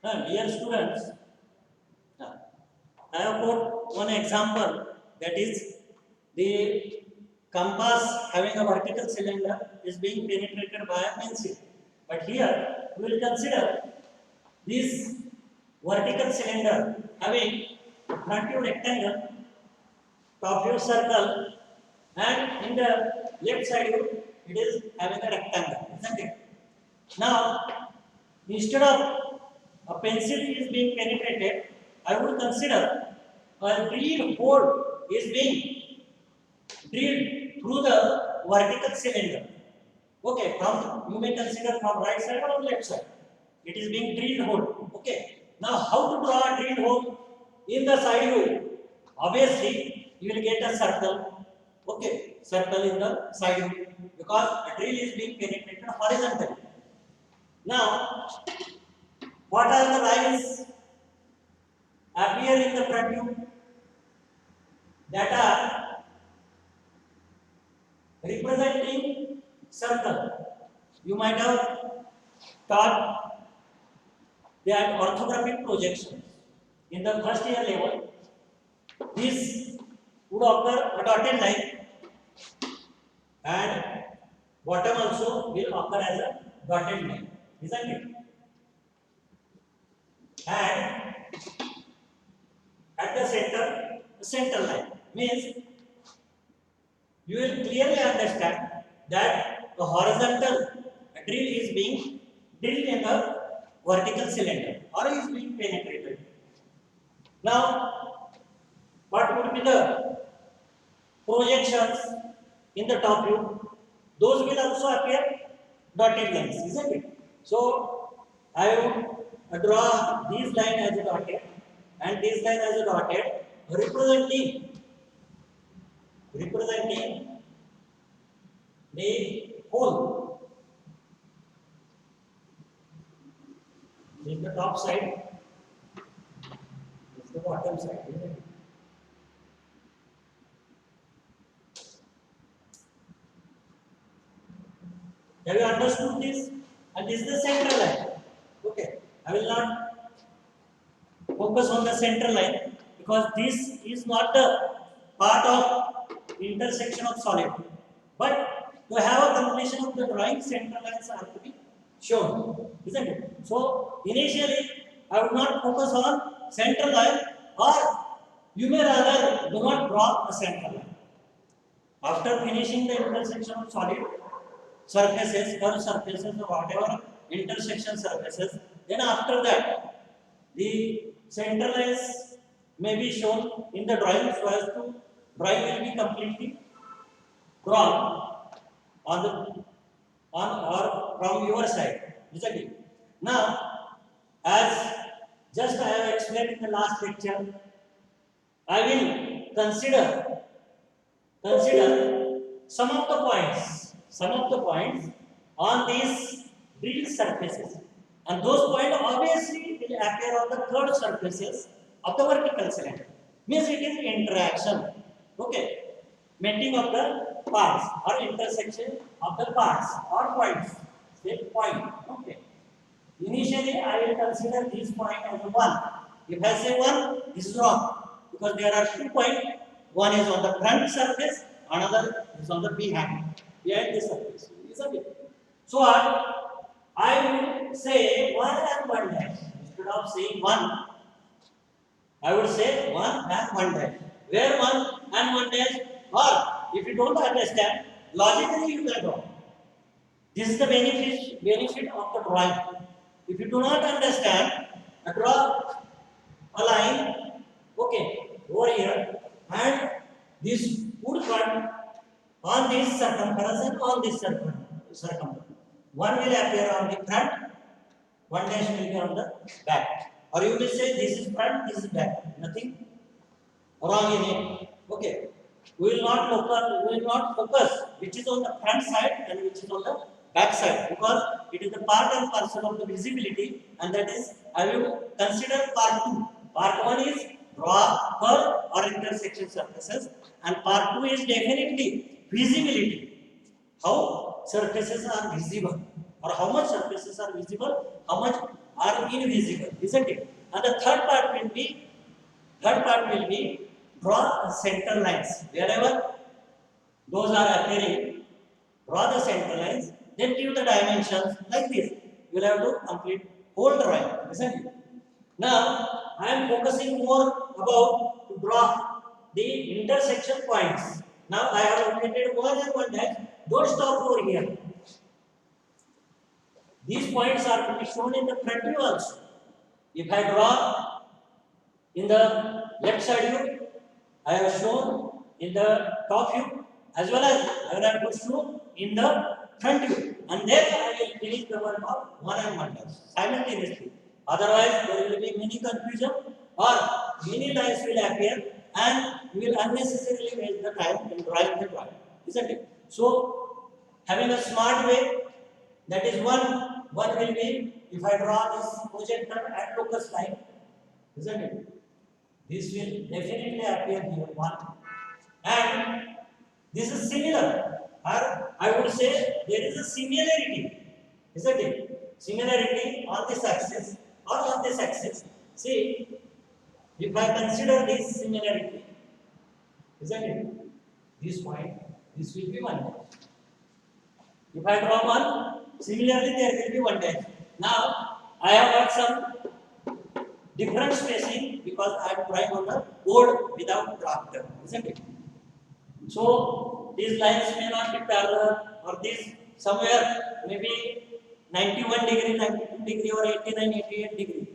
Dear students, I have put one example, that is the compass having a vertical cylinder is being penetrated by a pencil. But here we will consider this vertical cylinder having front view rectangle, top view circle, and in the left side view it is having a rectangle, isn't it? Now, instead of a pencil is being penetrated, I would consider a drill hole is being drilled through the vertical cylinder. Okay, from you may consider from right side or left side. It is being drilled hole. Okay. Now, how to draw a drilled hole in the side view? Obviously, you will get a circle. Okay, circle in the side view because a drill is being penetrated horizontally. Now, what are the lines appear in the front view that are representing circle? You might have taught that orthographic projections in the first year level. This would occur a dotted line, and bottom also will occur as a dotted line, isn't it? And at the center line means you will clearly understand that the horizontal drill is being drilled in the vertical cylinder or is being penetrated. Now, what would be the projections in the top view? Those will also appear dotted lines, isn't it? So, I would draw this line as a dotted and this line as a dotted, representing the hole. This is the top side, this is the bottom side, isn't it? Have you understood this? And this is the center line. Okay, I will not focus on the center line because this is not the part of intersection of solid. But to have a completion of the drawing, center lines are to be shown, isn't it? So initially, I would not focus on center line, or you may rather do not draw a center line. After finishing the intersection of solid surfaces, curved surfaces, or whatever intersection surfaces, then after that, the center lines may be shown in the drawing so as to drawing will be completely drawn on the on or from your side, isn't it? Now, as just I have explained in the last lecture, I will consider some of the points on these drilled surfaces, and those points obviously will appear on the curved surfaces of the vertical cylinder. Means it is interaction, okay, meeting of the parts or intersection of the parts or points. Say point, okay. Initially, I will consider this point as a 1. If I say 1, this is wrong because there are 2 points. One is on the front surface, another is on the behind the surface. Isn't it? So I will say 1 and 1 dash. Instead of saying 1, I would say 1 and 1 dash. Where 1 and 1 dash? Or if you don't understand, logically you can draw. This is the benefit of the drawing. If you do not understand, draw a line, okay, over here, and this would cut on this circumference and on this circumference. One will appear on the front, 1 dash will be on the back. Or you may say this is front, this is back. Nothing wrong in it. Okay. We will not focus which is on the front side and which is on the back side because it is the part and parcel of the visibility, and that is I will consider part 2. Part 1 is draw curve or intersection surfaces, and part 2 is definitely visibility. How surfaces are visible or how much surfaces are visible, how much are invisible, isn't it? And the third part will be draw center lines. Wherever those are appearing, draw the center lines, then give the dimensions like this. You will have to complete whole drawing, isn't it? Now, I am focusing more about to draw the intersection points. Now, I have located one and one dash. Don't stop over here. These points are to be shown in the front view also. If I draw in the left side view, I have shown in the top view as well as I will have to show in the front view. And then I will finish the work of one and one dash simultaneously. Otherwise, there will be many confusion or many lines will appear and you will unnecessarily waste the time in drawing the drawing. Isn't it? So, having a smart way, that is one will be if I draw this projector at locus line, isn't it? This will definitely appear here one. And this is similar. Or I would say there is a similarity, isn't it? Similarity on this axis or on this axis. See, if I consider this similarity, isn't it? This point, this will be one dash. If I draw one, similarly there will be one dash. Now, I have got some different spacing because I am drawing on the board without drafter, isn't it? So, these lines may not be parallel or this somewhere maybe 91 degree, 92 degree or 89, 88 degree.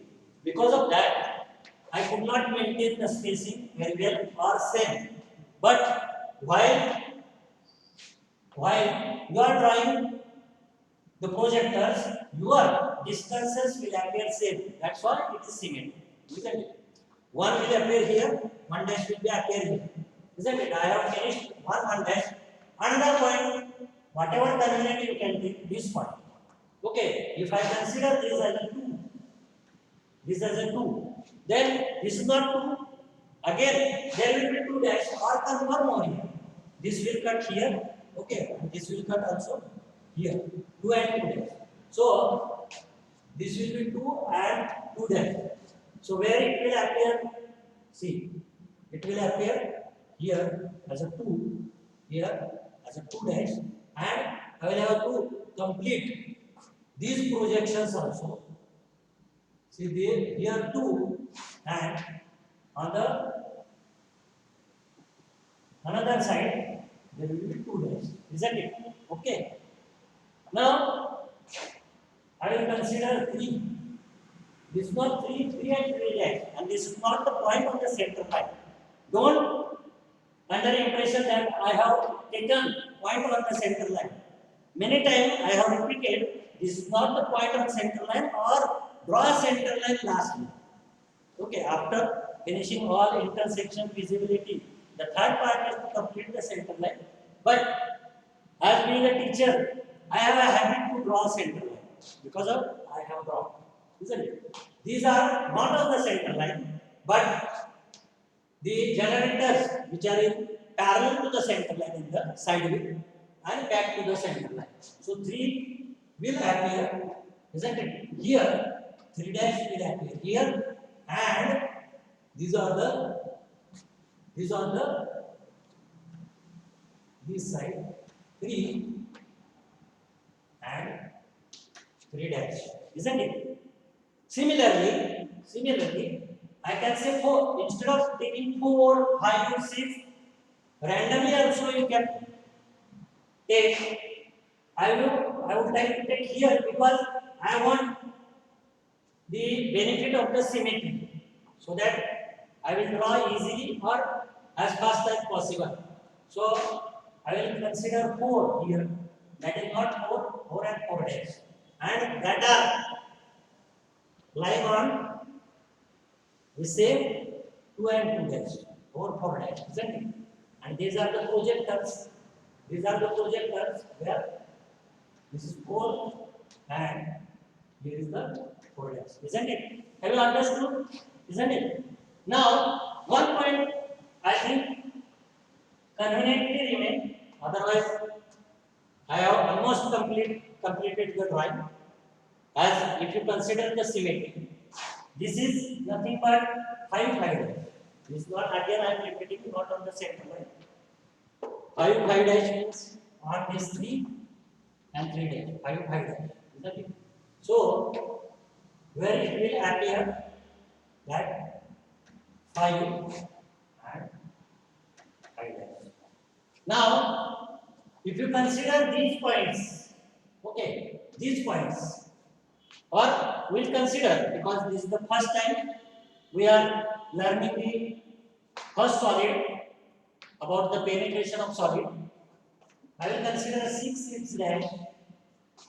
Because of that, I could not maintain the spacing very well or same. But while you are drawing the projectors, your distances will appear same. That's why it is symmetric. Isn't it? One will appear here, one dash will be appear here. Isn't it? I have finished one dash. Another point, whatever convenient you can take, this point. Okay, if I consider this as a 2, this as a 2, then this is not 2. Again, there will be 2 dash or one more here. This will cut here, okay, and this will cut also here. 2 and 2 dash. So, this will be 2 and 2 dash. So, where it will appear, see, it will appear here as a 2, here as a 2 dash, and I will have to complete these projections also. See, there here 2 and on the another side there will be 2 dash, isn't it? Okay. Now I will consider 3. This is not 3 and 3 dash, and this is not the point on the center line. Don't under the impression that I have taken point on the center line. Many times I have repeated this is not the point on center line or draw a center line lastly. Okay, after finishing all intersection visibility, the third part is to complete the center line. But as being a teacher, I have a habit to draw center line because of I have drawn, isn't it? These are not on the center line, but the generators which are in parallel to the center line in the side view and back to the center line. So 3 will appear, isn't it? Here 3 dash will appear here, and these are the this side 3 and 3 dash, isn't it? Similarly, I can say 4 instead of taking 4, 5, or 6 randomly also you can take. I would like to take here because I want the benefit of the symmetry, so that I will draw easily or as fast as possible. So I will consider 4 here. That is not 4 and 4 dash, and that are lying on the same 2 and 2 dash or 4 dash, isn't it? And these are the projectors. These are the projectors where this is 4 and here is the 4 dash, isn't it? Have you understood? Isn't it? Now, one point I think conveniently remain. Otherwise, I have almost completed the drawing. As if you consider the symmetry, this is nothing but 5 dash. This is not, again I am repeating, not on the center line. 5 dash means on this 3 and 3 dash. 5 dash. Is that it? So where it will appear that 5 and 5 dash. Now, if you consider these points, okay, these points, or we'll consider, because this is the first time we are learning the first solid about the penetration of solid. I will consider 6 6 dash,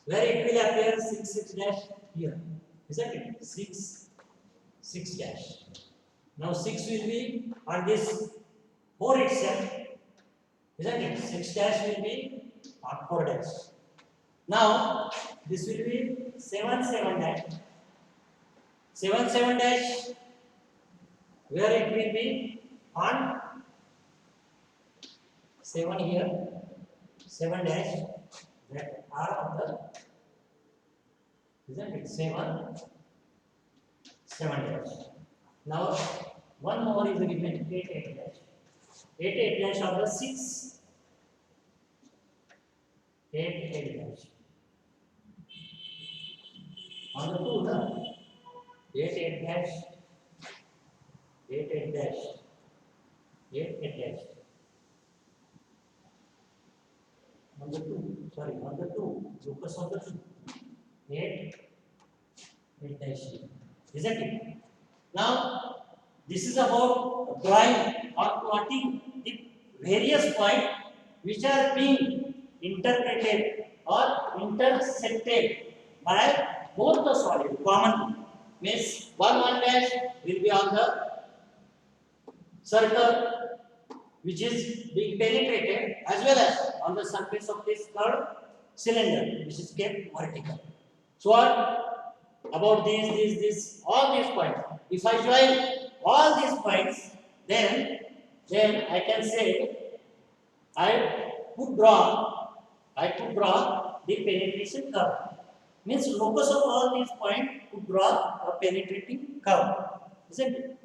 where it will appear 6 6 dash here, isn't it? 6 6 dash. Now 6 will be on this 4 itself, isn't it? 6 dash will be on 4 dash. Now this will be 7 7 dash. 7 7 dash, where it will be on 7 here, 7 dash, that are on the, isn't it? 7 7 dash. Now one more is given, 8 8 dash. 8 8 dash of the 6 8 8 dash. On the 2, the 8 8 dash, 8 8 dash, 8 8 dash. On the 2, sorry, on the 2, focus on the 2. 8 8 dash, isn't it? Now this is about drawing or plotting the various points which are being interpreted or intersected by both the solid common, means 1 dash will be on the circle which is being penetrated, as well as on the surface of this curved cylinder which is kept vertical. So what about these, all these points? If I join all these points, then I can say I could draw the penetration curve. Means locus of all these points to draw a penetrating curve, isn't it?